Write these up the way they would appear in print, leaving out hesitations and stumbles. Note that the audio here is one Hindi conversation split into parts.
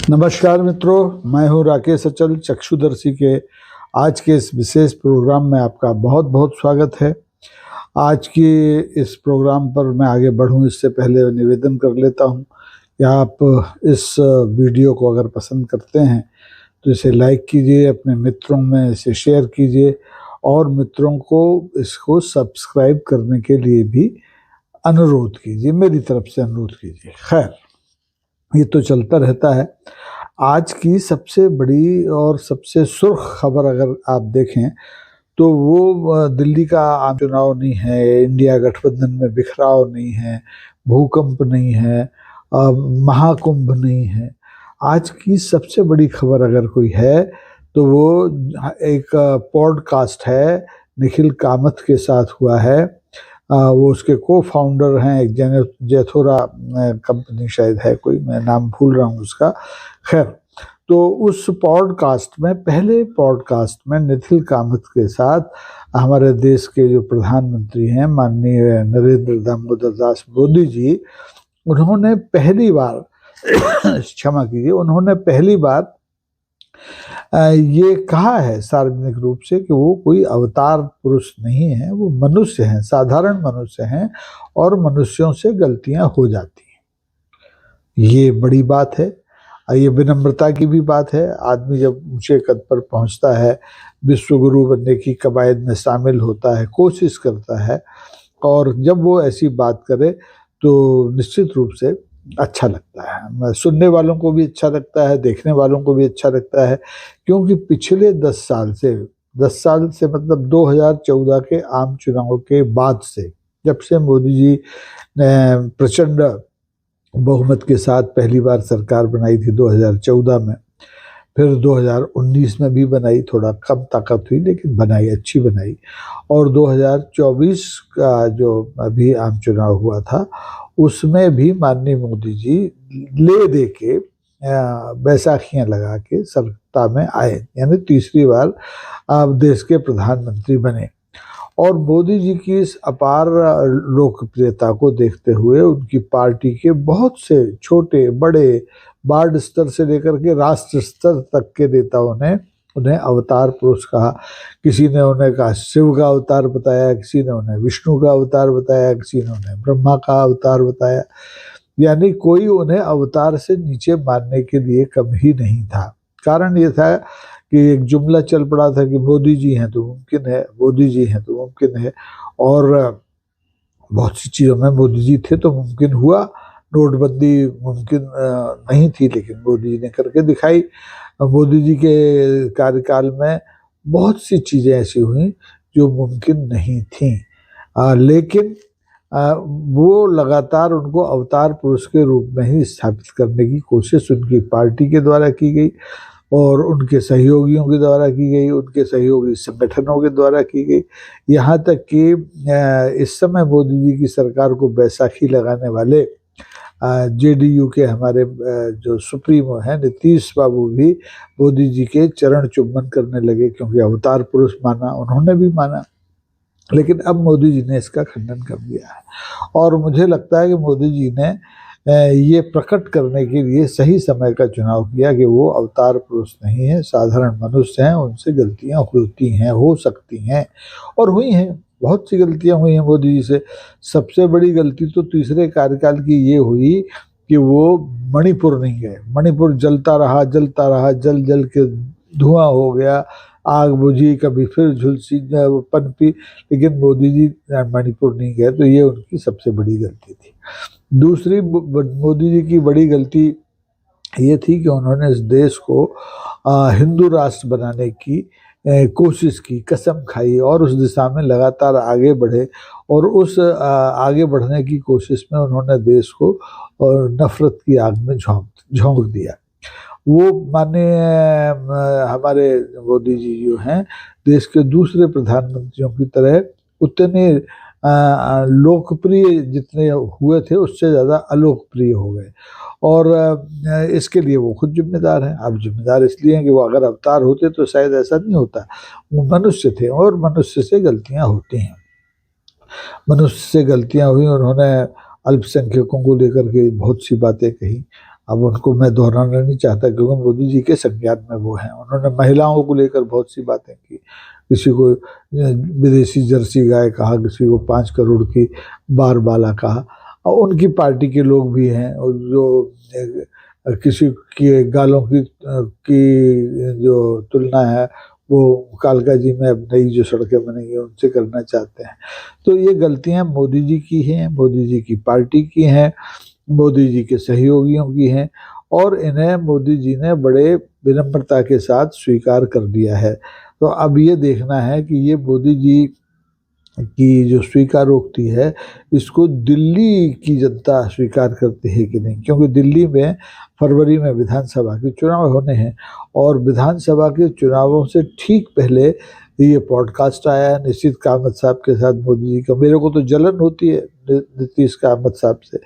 नमस्कार मित्रों, मैं हूं राकेश अचल। चक्षुदर्शी के आज के इस विशेष प्रोग्राम में आपका बहुत बहुत स्वागत है। आज की इस प्रोग्राम पर मैं आगे बढ़ूं इससे पहले निवेदन कर लेता हूं कि आप इस वीडियो को अगर पसंद करते हैं तो इसे लाइक कीजिए, अपने मित्रों में इसे शेयर कीजिए और मित्रों को इसको सब्सक्राइब करने के लिए भी अनुरोध कीजिए, मेरी तरफ से अनुरोध कीजिए। खैर, ये तो चलता रहता है। आज की सबसे बड़ी और सबसे सुर्ख खबर अगर आप देखें तो वो दिल्ली का आम चुनाव नहीं है, इंडिया गठबंधन में बिखराव नहीं है, भूकंप नहीं है, महाकुंभ नहीं है। आज की सबसे बड़ी खबर अगर कोई है तो वो एक पॉडकास्ट है, निखिल कामत के साथ हुआ है। वो उसके को फाउंडर हैं, एक जेथोरा कंपनी शायद है कोई, मैं नाम भूल रहा हूँ उसका। खैर, तो उस पॉडकास्ट में, पहले पॉडकास्ट में निखिल कामत के साथ हमारे देश के जो प्रधानमंत्री हैं माननीय नरेंद्र दामोदर दास मोदी जी, उन्होंने पहली बार क्षमा कीजिए, उन्होंने पहली बार ये कहा है सार्वजनिक रूप से कि वो कोई अवतार पुरुष नहीं है, वो मनुष्य हैं, साधारण मनुष्य हैं और मनुष्यों से गलतियां हो जाती हैं। ये बड़ी बात है, ये विनम्रता की भी बात है। आदमी जब ऊंचे कद पर पहुंचता है, विश्व गुरु बनने की कवायद में शामिल होता है, कोशिश करता है, और जब वो ऐसी बात करे तो निश्चित रूप से अच्छा लगता है। सुनने वालों को भी अच्छा लगता है, देखने वालों को भी अच्छा लगता है, क्योंकि पिछले 10 साल से मतलब 2014 के आम चुनाव के बाद से, जब से मोदी जी ने प्रचंड बहुमत के साथ पहली बार सरकार बनाई थी 2014 में, फिर 2019 में भी बनाई, थोड़ा कम ताकत हुई लेकिन बनाई, अच्छी बनाई, और 2024 का जो अभी आम चुनाव हुआ था उसमें भी माननीय मोदी जी ले दे के बैसाखियां लगा के सत्ता में आए, यानी तीसरी बार आप देश के प्रधानमंत्री बने। और मोदी जी की इस अपार लोकप्रियता को देखते हुए उनकी पार्टी के बहुत से छोटे बड़े वार्ड स्तर से लेकर के राष्ट्र स्तर तक के नेताओं ने उन्हें अवतार पुरुष कहा। किसी ने उन्हें कहा शिव का अवतार बताया, किसी ने उन्हें विष्णु का अवतार बताया, किसी ने उन्हें ब्रह्मा का अवतार बताया। यानी कोई उन्हें अवतार से नीचे मानने के लिए कम ही नहीं था। कारण ये था कि एक जुमला चल पड़ा था कि मोदी जी हैं तो मुमकिन है, मोदी जी हैं तो मुमकिन है, और बहुत सी चीज़ों में मोदी जी थे तो मुमकिन हुआ। नोटबंदी मुमकिन नहीं थी लेकिन मोदी जी ने करके दिखाई। मोदी जी के कार्यकाल में बहुत सी चीज़ें ऐसी हुई जो मुमकिन नहीं थी, लेकिन वो लगातार उनको अवतार पुरुष के रूप में ही स्थापित करने की कोशिश उनकी पार्टी के द्वारा की गई और उनके सहयोगियों के द्वारा की गई, उनके सहयोगी संगठनों के द्वारा की गई। यहाँ तक कि इस समय मोदी जी की सरकार को बैसाखी लगाने वाले जेडीयू के हमारे जो सुप्रीमो हैं नीतीश बाबू भी मोदी जी के चरण चुम्बन करने लगे, क्योंकि अवतार पुरुष माना, उन्होंने भी माना। लेकिन अब मोदी जी ने इसका खंडन कर दिया है, और मुझे लगता है कि मोदी जी ने ये प्रकट करने के लिए सही समय का चुनाव किया कि वो अवतार पुरुष नहीं है, साधारण मनुष्य हैं, उनसे गलतियां होती हैं, हो सकती हैं और हुई हैं। बहुत सी गलतियां हुई हैं मोदी जी से। सबसे बड़ी गलती तो तीसरे कार्यकाल की ये हुई कि वो मणिपुर नहीं गए। मणिपुर जलता रहा, जल जल के धुआं हो गया, आग बुझी, कभी फिर झुलसी पनपी, लेकिन मोदी जी मणिपुर नहीं गए, तो ये उनकी सबसे बड़ी गलती थी। दूसरी मोदी जी की बड़ी गलती ये थी कि उन्होंने इस देश को हिंदू राष्ट्र बनाने की कोशिश की, कसम खाई और उस दिशा में लगातार आगे बढ़े, और उस आगे बढ़ने की कोशिश में उन्होंने देश को नफरत की आग में झोंक दिया। वो माननीय हमारे मोदी जी जो हैं देश के दूसरे प्रधानमंत्रियों की तरह उतने लोकप्रिय जितने हुए थे उससे ज़्यादा अलोकप्रिय हो गए, और इसके लिए वो खुद जिम्मेदार हैं। अब जिम्मेदार इसलिए हैं कि वो अगर अवतार होते तो शायद ऐसा नहीं होता। वो मनुष्य थे और मनुष्य से गलतियां होती हैं। मनुष्य से गलतियां हुई, उन्होंने अल्पसंख्यकों को लेकर के बहुत सी बातें कही, अब उनको मैं दोहराना नहीं चाहता क्योंकि मोदी जी के संज्ञान में वो हैं। उन्होंने महिलाओं को लेकर बहुत सी बातें की, किसी को विदेशी जर्सी गाय कहा, किसी को 5 करोड़ की बारबाला कहा, और उनकी पार्टी के लोग भी हैं और जो किसी की गालों की जो तुलना है वो कालका जी में अब नई जो सड़कें बनेंगी उनसे करना चाहते हैं। तो ये गलतियां मोदी जी की हैं, मोदी जी की पार्टी की हैं, मोदी जी के सहयोगियों की हैं, और इन्हें मोदी जी ने बड़े विनम्रता के साथ स्वीकार कर दिया है। तो अब ये देखना है कि ये मोदी जी की जो स्वीकारोक्ति है इसको दिल्ली की जनता स्वीकार करती है कि नहीं, क्योंकि दिल्ली में फरवरी में विधानसभा के चुनाव होने हैं और विधानसभा के चुनावों से ठीक पहले ये पॉडकास्ट आया निश्चित कामत साहब के साथ मोदी जी का। मेरे को तो जलन होती है नीतीश कामत साहब से।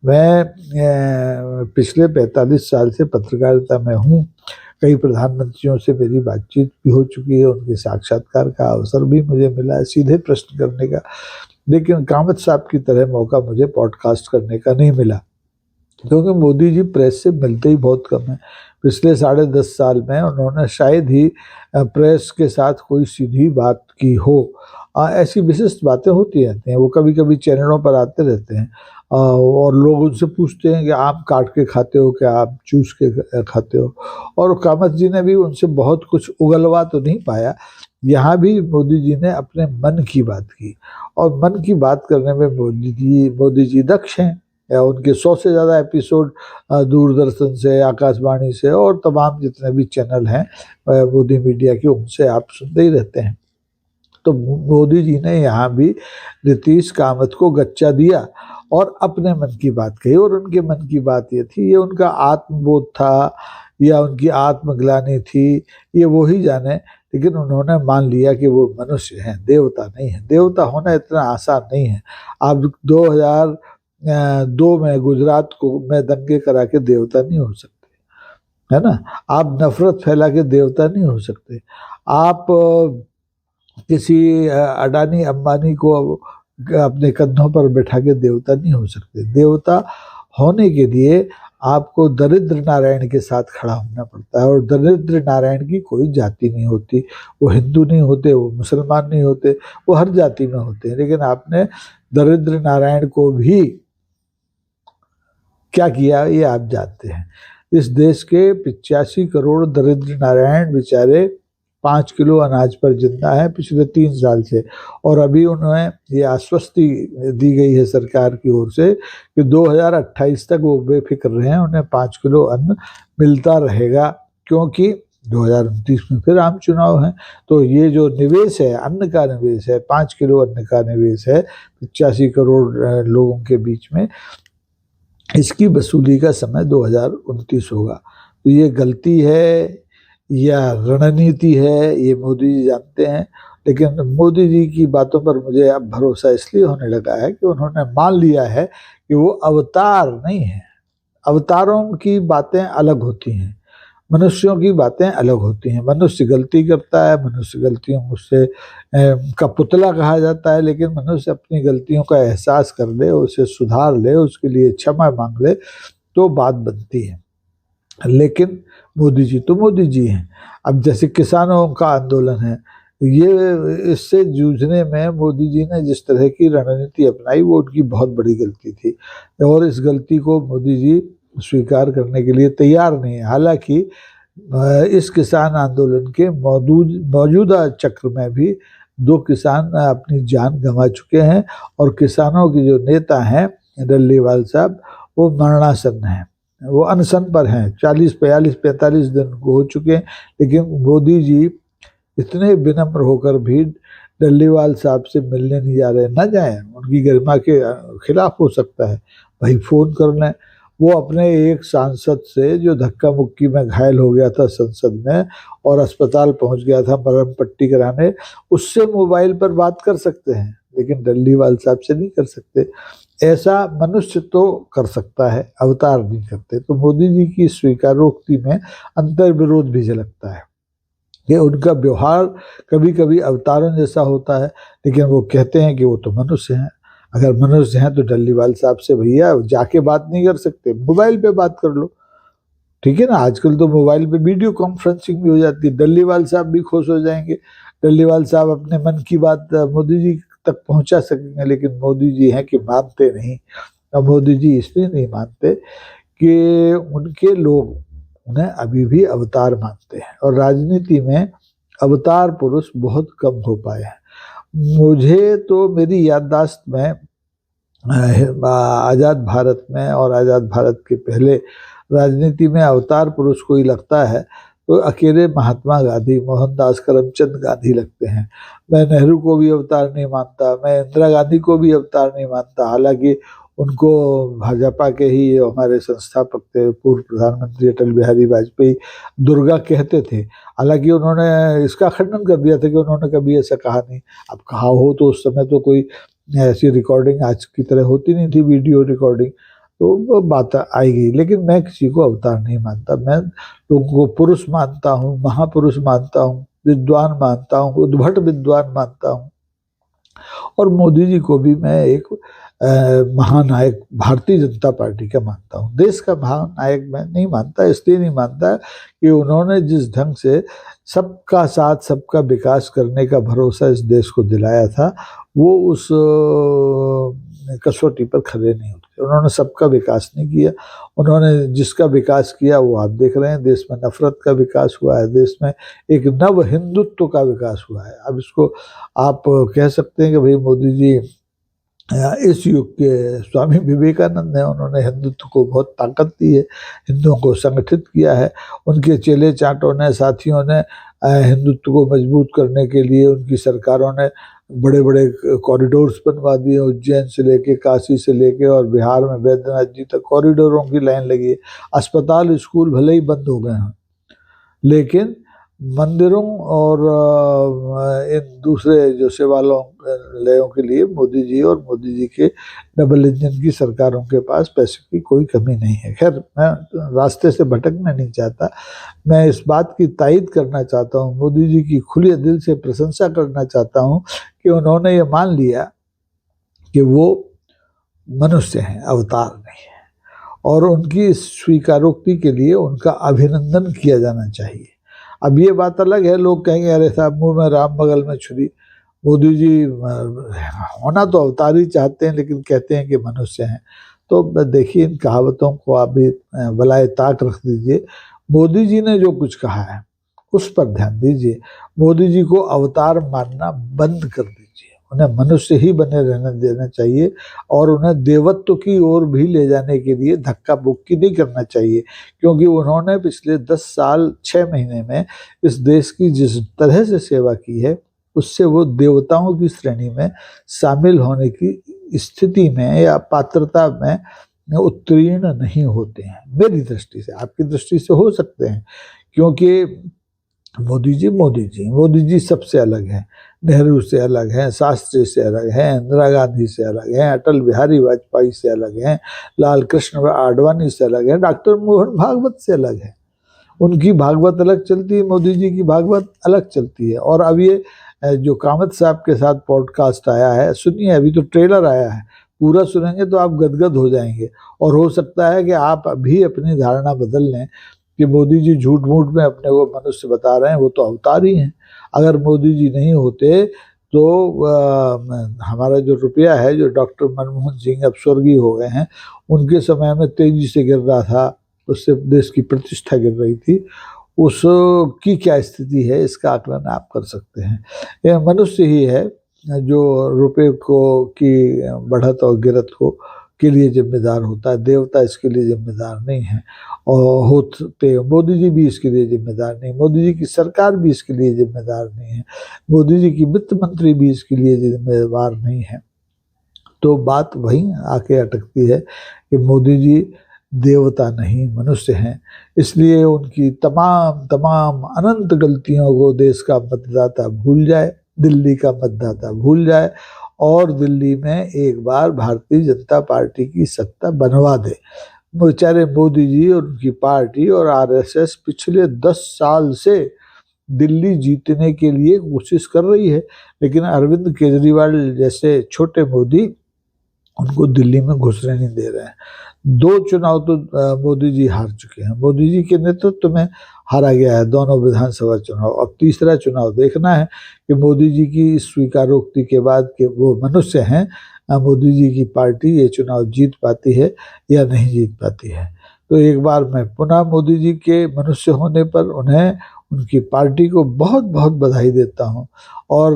मैं पिछले 45 साल से पत्रकारिता में हूँ, कई प्रधानमंत्रियों से मेरी बातचीत भी हो चुकी है, उनके साक्षात्कार का अवसर भी मुझे मिला है, सीधे प्रश्न करने का, लेकिन कामत साहब की तरह मौका मुझे पॉडकास्ट करने का नहीं मिला क्योंकि मोदी जी प्रेस से मिलते ही बहुत कम है। पिछले 10.5 साल में उन्होंने शायद ही प्रेस के साथ कोई सीधी बात की हो। ऐसी विशिष्ट बातें होती रहती हैं, वो कभी कभी चैनलों पर आते रहते हैं और लोग उनसे पूछते हैं कि आप काट के खाते हो क्या, आप चूस के खाते हो, और कामत जी ने भी उनसे बहुत कुछ उगलवा तो नहीं पाया। यहाँ भी मोदी जी ने अपने मन की बात की, और मन की बात करने में मोदी जी दक्ष हैं। या उनके 100 से ज़्यादा एपिसोड दूरदर्शन से, आकाशवाणी से और तमाम जितने भी चैनल हैं मोदी मीडिया के, उनसे आप सुनते ही रहते हैं। तो मोदी जी ने यहाँ भी नीतीश कामत को गच्चा दिया और अपने मन की बात कही, और उनके मन की बात ये थी, ये उनका आत्मबोध था या उनकी आत्मग्लानि थी, ये वो ही जाने, लेकिन उन्होंने मान लिया कि वो मनुष्य हैं, देवता नहीं है। देवता होना इतना आसान नहीं है। आप 2002 में गुजरात को में दंगे करा के देवता नहीं हो सकते, है ना। आप नफरत फैला के देवता नहीं हो सकते। आप किसी अडानी अंबानी को अपने कंधों पर बैठा के देवता नहीं हो सकते। देवता होने के लिए आपको दरिद्र नारायण के साथ खड़ा होना पड़ता है, और दरिद्र नारायण की कोई जाति नहीं होती। वो हिंदू नहीं होते, वो मुसलमान नहीं होते, वो हर जाति में होते हैं। लेकिन आपने दरिद्र नारायण को भी क्या किया ये आप जानते हैं। इस देश के 85 करोड़ दरिद्र नारायण बेचारे 5 किलो अनाज पर जिंदा है पिछले 3 साल से, और अभी उन्हें ये आश्वस्ति दी गई है सरकार की ओर से कि 2028 तक वो बेफिक्र हैं, उन्हें 5 किलो अन्न मिलता रहेगा, क्योंकि 2029 में फिर आम चुनाव हैं। तो ये जो निवेश है, अन्न का निवेश है, 5 किलो अन्न का निवेश है 85 करोड़ लोगों के बीच में, इसकी वसूली का समय 2029 होगा। तो ये गलती है या रणनीति है ये मोदी जी जानते हैं, लेकिन मोदी जी की बातों पर मुझे अब भरोसा इसलिए होने लगा है कि उन्होंने मान लिया है कि वो अवतार नहीं है। अवतारों की बातें अलग होती हैं, मनुष्यों की बातें अलग होती हैं। मनुष्य गलती करता है, मनुष्य गलतियों से का पुतला कहा जाता है, लेकिन मनुष्य अपनी गलतियों का एहसास कर ले, उसे सुधार ले, उसके लिए क्षमा मांग ले तो बात बनती है। लेकिन मोदी जी तो मोदी जी हैं। अब जैसे किसानों का आंदोलन है, ये इससे जूझने में मोदी जी ने जिस तरह की रणनीति अपनाई वो उनकी बहुत बड़ी गलती थी, और इस गलती को मोदी जी स्वीकार करने के लिए तैयार नहीं है। हालांकि इस किसान आंदोलन के मौजूदा चक्र में भी 2 किसान अपनी जान गंवा चुके हैं, और किसानों के जो नेता हैं डल्लीवाल साहब, वो मरणासन हैं, वो अनशन पर हैं। 40, 42, 45 दिन हो चुके हैं, लेकिन मोदी जी इतने विनम्र होकर भी डल्लीवाल साहब से मिलने नहीं जा रहे। न जाएं, उनकी गरिमा के खिलाफ हो सकता है, भाई फोन कर लें। वो अपने एक सांसद से जो धक्का मुक्की में घायल हो गया था संसद में और अस्पताल पहुंच गया था मरहम पट्टी कराने, उससे मोबाइल पर बात कर सकते हैं, लेकिन डल्लीवाल साहब से नहीं कर सकते। ऐसा मनुष्य तो कर सकता है, अवतार नहीं करते। तो मोदी जी की स्वीकारोक्ति में अंतर विरोध भी झलकता है कि उनका व्यवहार कभी कभी अवतारों जैसा होता है, लेकिन वो कहते हैं कि वो तो मनुष्य हैं। अगर मनुष्य हैं तो डल्लीवाल साहब से भैया जाके बात नहीं कर सकते, मोबाइल पे बात कर लो। ठीक है ना। आजकल तो मोबाइल पे वीडियो कॉन्फ्रेंसिंग भी हो जाती है, डल्लीवाल साहब भी खुश हो जाएंगे, डल्लीवाल साहब अपने मन की बात मोदी जी तक पहुंचा सकेंगे। लेकिन मोदी जी हैं कि मानते नहीं, और मोदी जी इसलिए नहीं मानते कि उनके लोग उन्हें अभी भी अवतार मानते हैं, और राजनीति में अवतार पुरुष बहुत कम हो पाए हैं। मुझे तो मेरी याददाश्त में आज़ाद भारत में और आज़ाद भारत के पहले राजनीति में अवतार पुरुष कोई लगता है तो अकेले महात्मा गांधी, मोहनदास करमचंद गांधी लगते हैं। मैं नेहरू को भी अवतार नहीं मानता, मैं इंदिरा गांधी को भी अवतार नहीं मानता, हालांकि उनको भाजपा के ही हमारे संस्थापक थे, पूर्व प्रधानमंत्री अटल बिहारी वाजपेयी दुर्गा कहते थे। हालांकि उन्होंने इसका खंडन कर दिया था कि उन्होंने कभी ऐसा कहा नहीं। अब कहा हो तो उस समय तो कोई ऐसी रिकॉर्डिंग आज की तरह होती नहीं थी, वीडियो रिकॉर्डिंग, तो वो बात आएगी। लेकिन मैं किसी को अवतार नहीं मानता, मैं लोगों को पुरुष मानता हूँ, महापुरुष मानता हूँ, विद्वान मानता हूँ, उद्भट विद्वान मानता हूँ। और मोदी जी को भी मैं एक महानायक भारतीय जनता पार्टी का मानता हूँ। देश का महानायक मैं नहीं मानता, इसलिए नहीं मानता कि उन्होंने जिस ढंग से सबका साथ सबका विकास करने का भरोसा इस देश को दिलाया था, वो उस कसौटी पर खड़े नहीं होते। उन्होंने सबका विकास नहीं किया, उन्होंने जिसका विकास किया वो आप देख रहे हैं। देश में नफरत का विकास हुआ है, देश में एक नव हिंदुत्व का विकास हुआ है। अब इसको आप कह सकते हैं कि भाई मोदी जी इस युग के स्वामी विवेकानंद है, उन्होंने हिंदुत्व को बहुत ताकत दी है, हिंदुओं को संगठित किया है। उनके चेले चाटों ने, साथियों ने हिंदुत्व को मजबूत करने के लिए, उनकी सरकारों ने बड़े बड़े कॉरिडोर्स बनवा दिए, उज्जैन से लेके, काशी से लेके, और बिहार में वैद्यनाथ जी तक कॉरिडोरों की लाइन लगी है। अस्पताल स्कूल भले ही बंद हो गए हैं, लेकिन मंदिरों और इन दूसरे जो सेवालयों के लिए मोदी जी और मोदी जी के डबल इंजन की सरकारों के पास पैसे की कोई कमी नहीं है। खैर, मैं रास्ते से भटकना नहीं चाहता, मैं इस बात की तायद करना चाहता हूँ, मोदी जी की खुले दिल से प्रशंसा करना चाहता हूँ कि उन्होंने ये मान लिया कि वो मनुष्य हैं, अवतार नहीं है, और उनकी इस स्वीकारोक्ति के लिए उनका अभिनंदन किया जाना चाहिए। अब ये बात अलग है, लोग कहेंगे अरे साहब मुंह में राम बगल में छुरी। मोदी जी होना तो अवतार ही चाहते हैं, लेकिन कहते हैं कि मनुष्य हैं। तो देखिए, इन कहावतों को आप भी बलाए ताक रख दीजिए। मोदी जी ने जो कुछ कहा है उस पर ध्यान दीजिए। मोदी जी को अवतार मानना बंद कर दीजिए, उन्हें मनुष्य ही बने रहने देना चाहिए, और उन्हें देवत्व की ओर भी ले जाने के लिए धक्का बुक्की नहीं करना चाहिए, क्योंकि उन्होंने पिछले 10 साल 6 महीने में इस देश की जिस तरह से सेवा की है, उससे वो देवताओं की श्रेणी में शामिल होने की स्थिति में या पात्रता में उत्तीर्ण नहीं होते हैं। मेरी दृष्टि से, आपकी दृष्टि से हो सकते हैं, क्योंकि मोदी जी सबसे अलग हैं। नेहरू से अलग हैं, शास्त्री से अलग हैं, इंदिरा गांधी से अलग हैं, अटल बिहारी वाजपेयी से अलग हैं, लाल कृष्ण आडवाणी से अलग हैं, डॉक्टर मोहन भागवत से अलग हैं। उनकी भागवत अलग चलती है, मोदी जी की भागवत अलग चलती है। और अब ये जो कामत साहब के साथ पॉडकास्ट आया है, सुनिए, अभी तो ट्रेलर आया है, पूरा सुनेंगे तो आप गदगद हो जाएंगे। और हो सकता है कि आप अभी अपनी धारणा बदल लें कि मोदी जी झूठ मूठ में अपने को मनुष्य बता रहे हैं, वो तो अवतार ही हैं। अगर मोदी जी नहीं होते तो हमारा जो रुपया है, जो डॉक्टर मनमोहन सिंह अब स्वर्गीय हो गए हैं, उनके समय में तेजी से गिर रहा था, उससे देश की प्रतिष्ठा गिर रही थी, उसकी क्या स्थिति है इसका आकलन आप कर सकते हैं। यह मनुष्य ही है जो रुपये को की बढ़त और गिरत को के लिए जिम्मेदार होता है, देवता इसके लिए जिम्मेदार नहीं है, और होते मोदी जी भी इसके लिए जिम्मेदार नहीं, मोदी जी की सरकार भी इसके लिए जिम्मेदार नहीं है, मोदी जी की वित्त मंत्री भी इसके लिए जिम्मेदार नहीं है। तो बात वहीं आके अटकती है कि मोदी जी देवता नहीं, मनुष्य हैं। इसलिए उनकी तमाम अनंत गलतियों को देश का मतदाता भूल जाए, दिल्ली का मतदाता भूल जाए, और दिल्ली में एक बार भारतीय जनता पार्टी की सत्ता बनवा दे। बेचारे मोदी जी और उनकी पार्टी और आरएसएस पिछले 10 साल से दिल्ली जीतने के लिए कोशिश कर रही है, लेकिन अरविंद केजरीवाल जैसे छोटे मोदी उनको दिल्ली में घुसने नहीं दे रहे हैं। 2 चुनाव तो मोदी जी हार चुके हैं, मोदी जी के नेतृत्व में हारा गया है दोनों विधानसभा चुनाव। अब तीसरा चुनाव देखना है कि मोदी जी की स्वीकारोक्ति के बाद कि वो मनुष्य हैं, मोदी जी की पार्टी ये चुनाव जीत पाती है या नहीं जीत पाती है। तो एक बार मैं पुनः मोदी जी के मनुष्य होने पर उन्हें, उनकी पार्टी को बहुत बहुत बधाई देता हूँ। और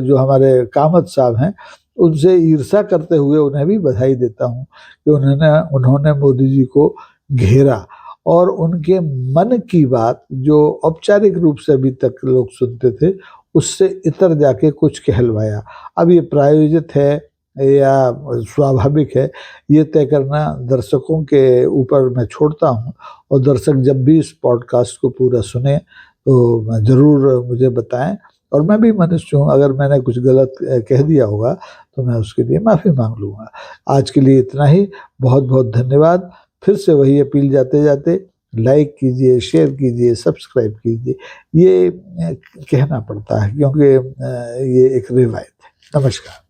जो हमारे कामत साहब हैं उनसे ईर्ष्या करते हुए उन्हें भी बधाई देता हूँ कि उन्होंने मोदी जी को घेरा और उनके मन की बात जो औपचारिक रूप से अभी तक लोग सुनते थे उससे इतर जाके कुछ कहलवाया। अब ये प्रायोजित है या स्वाभाविक है ये तय करना दर्शकों के ऊपर मैं छोड़ता हूँ। और दर्शक जब भी इस पॉडकास्ट को पूरा सुने तो ज़रूर मुझे बताएं। और मैं भी मनुष्य हूँ, अगर मैंने कुछ गलत कह दिया होगा तो मैं उसके लिए माफ़ी मांग लूँगा। आज के लिए इतना ही, बहुत बहुत धन्यवाद। फिर से वही अपील जाते जाते, लाइक कीजिए, शेयर कीजिए, सब्सक्राइब कीजिए। ये कहना पड़ता है क्योंकि ये एक रिवायत है। नमस्कार।